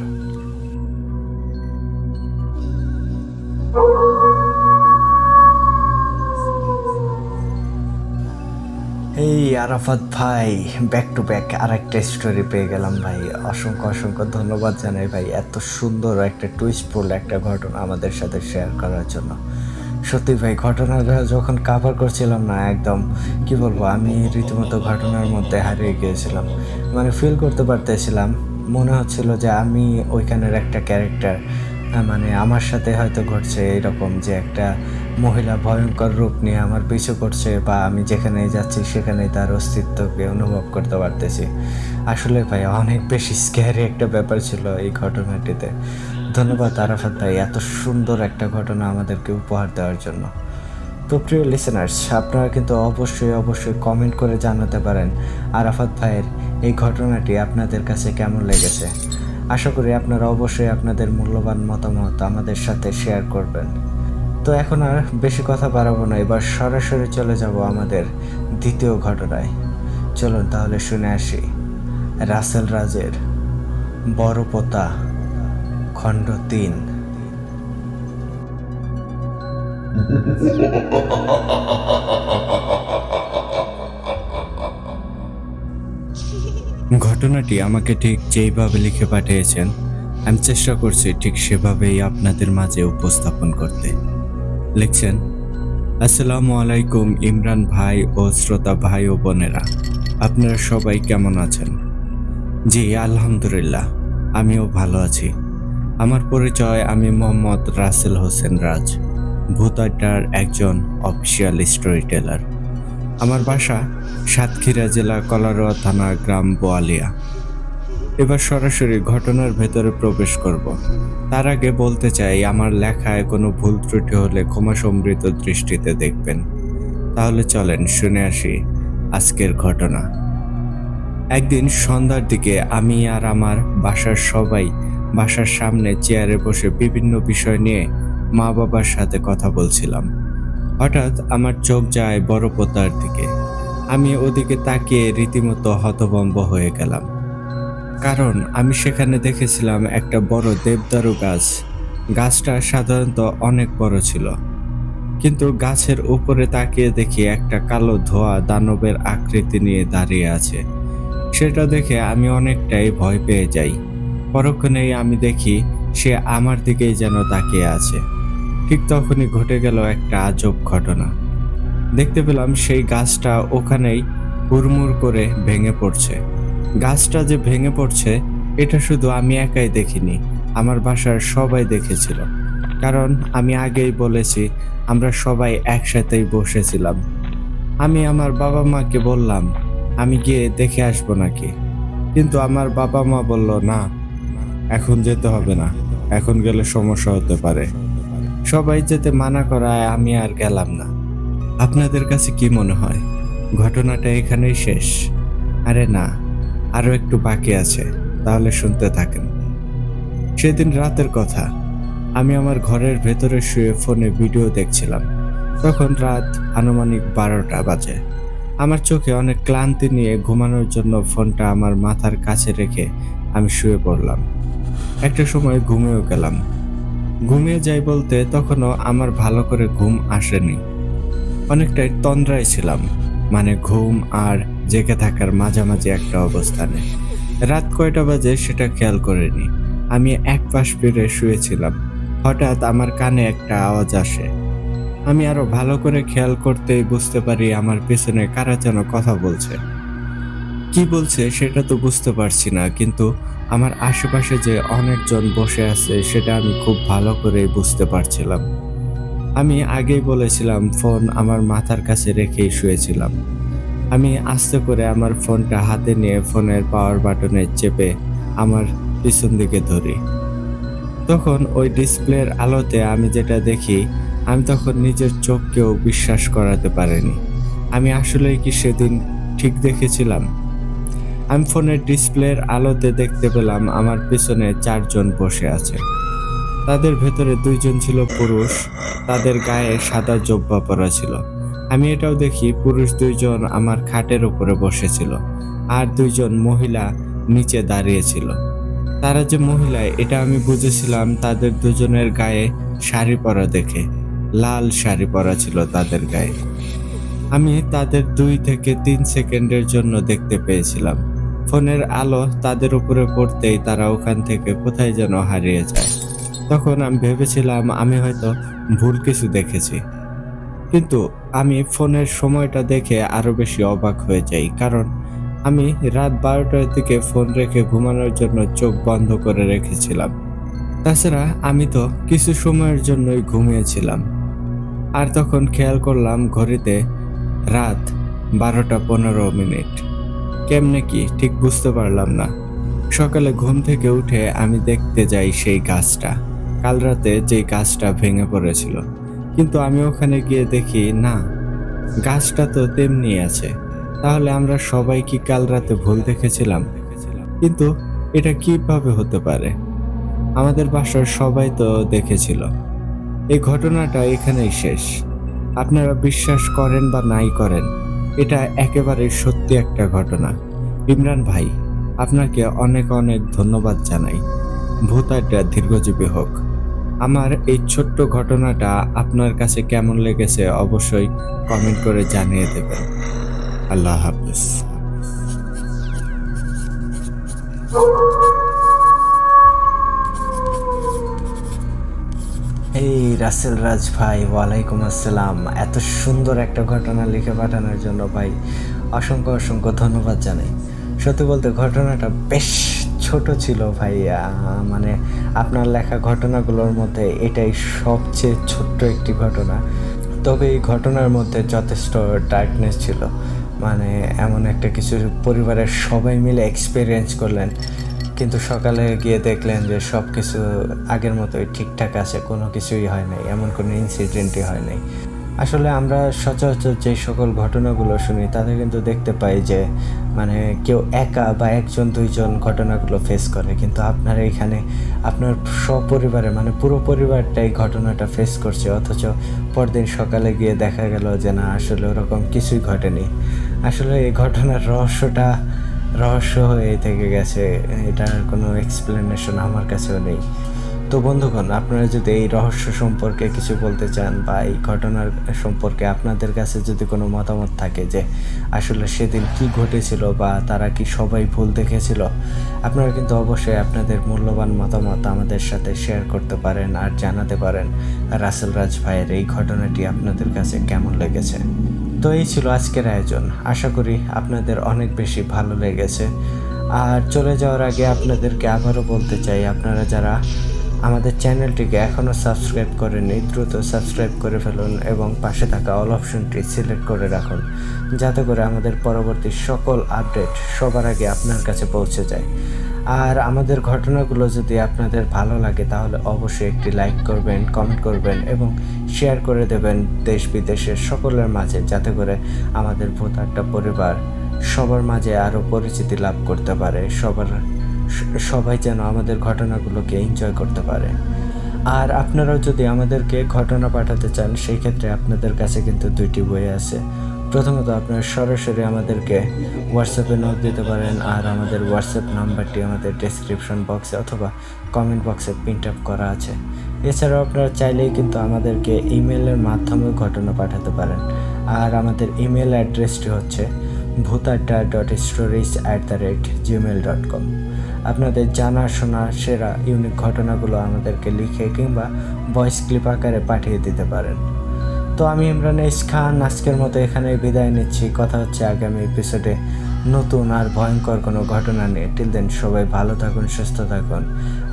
এই আরাফাত ভাই, ব্যাক টু ব্যাক আরেকটা স্টোরি পেয়ে গেলাম ভাই। অসংখ্য অসংখ্য ধন্যবাদ জানাই ভাই, এত সুন্দর একটা টুইস্টফুল একটা ঘটনা আমাদের সাথে শেয়ার করার জন্য। সত্যি ভাই, ঘটনাটা যখন কাভার করছিলাম না, একদম কি বলবো, আমি রীতিমতো ঘটনার মধ্যে হারিয়ে গিয়েছিলাম। মানে ফিল করতে পারতেছিলাম, মনে হচ্ছিল যে আমি ওইখানের একটা ক্যারেক্টার। মানে আমার সাথে হয়তো ঘটছে এরকম, যে একটা মহিলা ভয়ঙ্কর রূপ নিয়ে আমার পিছু করছে, বা আমি যেখানেই যাচ্ছি সেখানেই তার অস্তিত্বকে অনুভব করতে পারতেছি। আসলে ভাই অনেক বেশি স্ক্যারি একটা ব্যাপার ছিল এই ঘটনাটিতে। ধন্যবাদ আরাফাত ভাই, এত সুন্দর একটা ঘটনা আমাদেরকে উপহার দেওয়ার জন্য। তো প্রিয় লিসেনার্স, আপনারা কিন্তু অবশ্যই অবশ্যই কমেন্ট করে জানাতে পারেন আরাফাত ভাইয়ের এই ঘটনাটি আপনাদের কাছে কেমন লেগেছে। আশা করি আপনারা অবশ্যই আপনাদের মূল্যবান মতামত আমাদের সাথে শেয়ার করবেন। তো এখন আর বেশি কথা বাড়াবো না, এবার সরাসরি চলে যাব আমাদের দ্বিতীয় ঘটনায়। চলুন তাহলে শুনে আসি রাসেল রাজের বড়পোতা খণ্ড 3। ঘটনাটি আমাকে ঠিক যেইভাবে লিখে পাঠিয়েছেন, আমি চেষ্টা করছি ঠিক সেভাবেই আপনাদের মাঝে উপস্থাপন করতে। লিখছেন, আসসালামু আলাইকুম ইমরান ভাই ও শ্রোতা ভাই ও বোনেরা, আপনারা সবাই কেমন আছেন? জি আলহামদুলিল্লাহ, আমিও ভালো আছি। আমার পরিচয়, আমি মোহাম্মদ রাসেল হোসেন রাজ, ভূত আড্ডার একজন অফিসিয়াল স্টোরি টেলার। আমার বাসা সাতক্ষীরা জেলা কলারোয়া থানা, গ্রাম বোয়ালিয়া। এবার সরাসরি ঘটনার ভেতরে প্রবেশ করব। তার আগে বলতে চাই, আমার লেখায় কোনো ভুল ত্রুটি হলে ক্ষমা সম্বৃত দৃষ্টিতে দেখবেন। তাহলে চলেন শুনে আসি আজকের ঘটনা। একদিন সন্ধ্যার দিকে আমি আর আমার বাসার সবাই বাসার সামনে চেয়ারে বসে বিভিন্ন বিষয় নিয়ে মা বাবার সাথে কথা বলছিলাম। হঠাৎ আমার চোখ যায় বড়পোতার দিকে। আমি ওদিকে তাকিয়ে রীতিমতো হতভম্ব হয়ে গেলাম, কারণ আমি সেখানে দেখেছিলাম একটা বড় দেবদারু গাছ। গাছটা সাধারণত অনেক বড় ছিল, কিন্তু গাছের উপরে তাকিয়ে দেখি একটা কালো ধোঁয়া দানবের আকৃতি নিয়ে দাঁড়িয়ে আছে। সেটা দেখে আমি অনেকটাই ভয় পেয়ে যাই। পরক্ষণেই আমি দেখি সে আমার দিকেই যেন তাকিয়ে আছে। ঠিক তখনই ঘটে গেল একটা আজব ঘটনা। দেখতে পেলাম সেই গাছটা ওখানেই হুড়মুড় করে ভেঙে পড়ছে। গাছটা যে ভেঙে পড়ছে এটা শুধু আমি একাই দেখিনি, আমার বাসার সবাই দেখেছিল। কারণ আমি আগেই বলেছি, আমরা সবাই একসাথেই বসেছিলাম। আমি আমার বাবা মাকে বললাম, আমি গিয়ে দেখে আসবো নাকি, কিন্তু আমার বাবা মা বলল, না এখন যেতে হবে না, এখন গেলে সমস্যা হতে পারে। সবাই যেতে মানা করায় আমি আর গেলাম না। আপনাদের কাছে কি মনে হয় ঘটনাটা এখানেই শেষ? আরে না, আরো একটু বাকি আছে, তাহলে শুনতে থাকেন। সেদিন রাতের কথা, আমি আমার ঘরের ভেতরে শুয়ে ফোনে ভিডিও দেখছিলাম। তখন রাত আনুমানিক 12টা বাজে। আমার চোখে অনেক ক্লান্তি নিয়ে ঘুমানোর জন্য ফোনটা আমার মাথার কাছে রেখে আমি শুয়ে পড়লাম। একটা সময় ঘুমিয়েও গেলাম। ঘুমিয়ে যাই বলতে তখনও আমার ভালো করে ঘুম আসেনি। অনেকটাই তন্দ্রায় ছিলাম, মানে ঘুম আর জেগে থাকার মাঝামাঝি একটা অবস্থানে। রাত কয়টা বাজে সেটা খেয়াল করিনি। আমি এক পাশ ফিরে শুয়েছিলাম। হঠাৎ আমার কানে একটা আওয়াজ আসে। আমি আরো ভালো করে খেয়াল করতেই বুঝতে পারি আমার পেছনে কারা যেন কথা বলছে। কি বলছে সেটা তো বুঝতে পারছি না, কিন্তু আমার আশেপাশে যে অনেকজন বসে আছে সেটা আমি খুব ভালো করে বুঝতে পারছিলাম। আমি আগেই বলেছিলাম, ফোন আমার মাথার কাছে রেখেই শুয়েছিলাম। আমি আস্তে করে আমার ফোনটা হাতে নিয়ে ফোনের পাওয়ার বাটনে চেপে আমার পিছন দিকে ধরি। তখন ওই ডিসপ্লের আলোতে আমি যেটা দেখি, আমি তখন নিজের চোখকেও বিশ্বাস করাতে পারিনি। আমি আসলেই কি সেদিন ঠিক দেখেছিলাম? আমি ফোনের ডিসপ্লের আলোতে দেখতে পেলাম আমার পিছনে 4 জন বসে আছে। তাদের ভেতরে 2 জন ছিল পুরুষ, তাদের গায়ে সাদা জোব্বা পরা ছিল। আমি এটাও দেখি পুরুষ 2 জন আমার খাটের উপরে বসেছিল, আর 2 জন মহিলা নিচে দাঁড়িয়েছিল। তারা যে মহিলা এটা আমি বুঝেছিলাম তাদের দুজনের গায়ে শাড়ি পরা দেখে। লাল শাড়ি পরা ছিল তাদের গায়ে। আমি তাদের 2 থেকে 3 সেকেন্ডের জন্য দেখতে পেয়েছিলাম। ফোনের আলো তাদের উপরে পড়তেই তারা ওখান থেকে কোথায় যেন হারিয়ে যায়। তখন আমি ভেবেছিলাম আমি হয়তো ভুল কিছু দেখেছি, কিন্তু আমি ফোনের সময়টা দেখে আরো বেশি অবাক হয়ে যাই, কারণ আমি রাত 12টার দিকে ফোন রেখে ঘুমানোর জন্য চোখ বন্ধ করে রেখেছিলাম। তাছাড়া আমি তো কিছু সময়ের জন্যই ঘুমিয়েছিলাম। আর তখন খেয়াল করলাম ঘড়িতে রাত 12টা 15 মিনিট। কেমনে কি ঠিক বুঝতে পারলাম না। সকালে ঘুম থেকে উঠে আমি দেখতে যাই সেই গাছটা, কাল রাতে যেই গাছটা ভেঙে পড়েছিল। কিন্তু আমি ওখানে গিয়ে দেখি না, গাছটা তো তেমনি আছে, তাহলে আমরা সবাই কি কাল রাতে ভুল দেখেছিলাম? কিন্তু এটা কিভাবে হতে পারে? আমাদের বাসার সবাই তো দেখেছিল। এই ঘটনাটা এখানেই শেষ। আপনারা বিশ্বাস করেন বা নাই করেন, এটা একেবারেই সত্যি একটা ঘটনা। ইমরান ভাই, আপনাকে অনেক অনেক ধন্যবাদ জানাই। ভূত আড্ডা দীর্ঘজীবী হোক। আমার এই ছোট্ট ঘটনাটা আপনার কাছে কেমন লেগেছে অবশ্যই কমেন্ট করে জানিয়ে দেবেন। আল্লাহ হাফেজ। এই রাসেল রাজ ভাই, ওয়ালাইকুম আসসালাম। এত সুন্দর একটা ঘটনা লিখে পাঠানোর জন্য ভাই অসংখ্য অসংখ্য ধন্যবাদ জানাই। সত্যি বলতে ঘটনাটা বেশ ছোট ছিল ভাই, মানে আপনার লেখা ঘটনাগুলোর মধ্যে এটাই সবচেয়ে ছোট্ট একটি ঘটনা। তবে এই ঘটনার মধ্যে যথেষ্ট ডার্কনেস ছিল, মানে এমন একটা কিছু পরিবারের সবাই মিলে এক্সপিরিয়েন্স করলেন, কিন্তু সকালে গিয়ে দেখলেন যে সব কিছু আগের মতোই ঠিকঠাক আছে, কোনো কিছুই হয় নাই, এমন কোনো ইনসিডেন্টই হয় নাই। আসলে আমরা সচরাচর যে সকল ঘটনাগুলো শুনি তাতে কিন্তু দেখতে পাই যে মানে কেউ একা বা একজন দুইজন ঘটনাগুলো ফেস করে, কিন্তু আপনারা এখানে আপনার সপরিবারে মানে পুরো পরিবারটাই ঘটনাটা ফেস করছে, অথচ পরদিন সকালে গিয়ে দেখা গেল যে না, আসলে ওরকম কিছুই ঘটেনি। আসলে এই ঘটনার রহস্য হয়ে থেকে গেছে, এটার কোনো এক্সপ্লেনেশন আমার কাছেও নেই। তো বন্ধুগণ, আপনারা যদি এই রহস্য সম্পর্কে কিছু বলতে চান বা এই ঘটনার সম্পর্কে আপনাদের কাছে যদি কোনো মতামত থাকে যে আসলে সেদিন কি ঘটেছিল বা তারা কি সবাই ভুল দেখেছিল, আপনারা কিন্তু অবশ্যই আপনাদের মূল্যবান মতামত আমাদের সাথে শেয়ার করতে পারেন আর জানাতে পারেন রাসেল রাজ ভাইয়ের এই ঘটনাটি আপনাদের কাছে কেমন লেগেছে। তো এই ছিল আজকের আয়োজন, আশা করি আপনাদের অনেক বেশি ভালো লেগেছে। আর চলে যাওয়ার আগে আপনাদেরকে আবারও বলতে চাই, আপনারা যারা আমাদের চ্যানেলটিকে এখনও সাবস্ক্রাইব করেননি দ্রুত সাবস্ক্রাইব করে ফেলুন এবং পাশে থাকা অল অপশনটি সিলেক্ট করে রাখুন, যাতে করে আমাদের পরবর্তী সকল আপডেট সবার আগে আপনার কাছে পৌঁছে যায়। আর আমাদের ঘটনাগুলো যদি আপনাদের ভালো লাগে তাহলে অবশ্যই একটি লাইক করবেন, কমেন্ট করবেন এবং শেয়ার করে দেবেন দেশ বিদেশের সকলের মাঝে, যাতে করে আমাদের ভূত আড্ডা পরিবার সবার মাঝে আরও পরিচিতি লাভ করতে পারে, সবাই যেন আমাদের ঘটনাগুলোকে এনজয় করতে পারে। আর আপনারাও যদি আমাদেরকে ঘটনা পাঠাতে চান সেই ক্ষেত্রে আপনাদের কাছে কিন্তু দুইটি বই আছে। প্রথমত আপনারা সরাসরি আমাদেরকে হোয়াটসঅ্যাপে নক দিতে পারেন, আর আমাদের হোয়াটসঅ্যাপ নাম্বারটি আমাদের ডেসক্রিপশন বক্সে অথবা কমেন্ট বক্সে প্রিন্ট আপ করা আছে। এছাড়াও আপনারা চাইলেই কিন্তু আমাদেরকে ইমেলের মাধ্যমেও ঘটনা পাঠাতে পারেন, আর আমাদের ইমেল অ্যাড্রেসটি হচ্ছে bhutadda.stories@gmail.com। আপনাদের জানাশোনা সেরা ইউনিক ঘটনাগুলো আমাদেরকে লিখে কিংবা ভয়েস ক্লিপ আকারে পাঠিয়ে দিতে পারেন। তো আমি ইমরান এইচ খান আজকের মতো এখানে বিদায় নিচ্ছি। কথা হচ্ছে আগামী এপিসোডে নতুন আর ভয়ঙ্কর কোনো ঘটনা নিয়ে। টিল দেন সবাই ভালো থাকুন, সুস্থ থাকুন,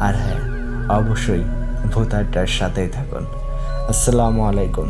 আর হ্যাঁ, অবশ্যই ভূত আড্ডার সাথেই থাকুন। আসসালামু আলাইকুম।